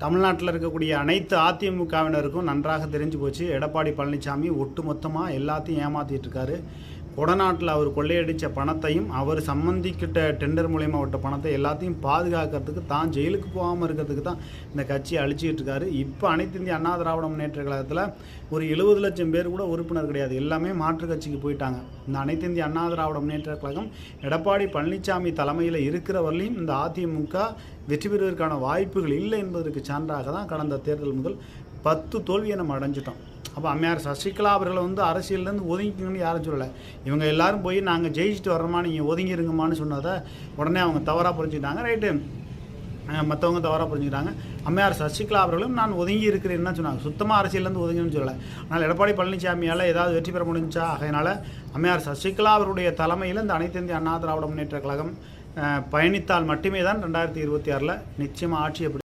தமிழ்நாட்டில் இருக்கக்கூடிய அனைத்து அதிமுகவினருக்கும் நன்றாக தெரிஞ்சு போச்சு. எடப்பாடி பழனிசாமி ஒட்டுமொத்தமாக எல்லாத்தையும் ஏமாற்றிட்டு இருக்காரு. கொடநாட்டில் அவர் கொள்ளையடித்த பணத்தையும் அவர் சம்மந்திக்கிட்ட டெண்டர் மூலயமா விட்ட பணத்தை எல்லாத்தையும் பாதுகாக்கிறதுக்கு தான் ஜெயிலுக்கு போகாமல் இருக்கிறதுக்கு தான் இந்த கட்சியை அழிச்சிக்கிட்டு இருக்காரு. இப்போ அனைத்து இந்திய அண்ணா திராவிட முன்னேற்ற கழகத்தில் ஒரு 70 லட்சம் பேர் கூட உறுப்பினர் கிடையாது. எல்லாமே மாற்று கட்சிக்கு போயிட்டாங்க. இந்த அனைத்து இந்திய அண்ணா திராவிட முன்னேற்ற கழகம் எடப்பாடி பழனிசாமி தலைமையில் இருக்கிறவர்களையும் இந்த அதிமுக வெற்றி பெறுவதற்கான வாய்ப்புகள் இல்லை என்பதற்கு சான்றாக தான் கடந்த தேர்தல் முதல் 10 தோல்வியை நம்ம அடைஞ்சிட்டோம். அப்போ அம்மையார் சசிகலா அவர்களை அரசியலேருந்து ஒதுங்கிக்கணும்னு யாரும் சொல்லலை. இவங்க எல்லாரும் போய் நாங்கள் ஜெயிச்சுட்டு வர்றோமா, நீங்கள் ஒதுங்கிருங்கம்மான்னு சொன்னதை உடனே அவங்க தவறாக புரிஞ்சுக்கிட்டாங்க. ரைட்டு, மற்றவங்க தவறாக புரிஞ்சுக்கிட்டாங்க. அம்மையார் சசிகலா அவர்களும் நான் ஒதுங்கி இருக்கிறேன்னு தான் சொன்னாங்க. சுத்தமாக அரசியலேருந்து ஒதுங்கன்னு சொல்லலை. ஆனால் எடப்பாடி பழனிசாமியால் ஏதாவது வெற்றி பெற முடிஞ்சா, அதனால் அம்மையார் சசிகலா அவருடைய தலைமையில் இந்த அனைத்து இந்திய அண்ணா திராவிட முன்னேற்ற கழகம் பயணித்தால் மட்டுமே தான் 2026 நிச்சயமாக ஆட்சி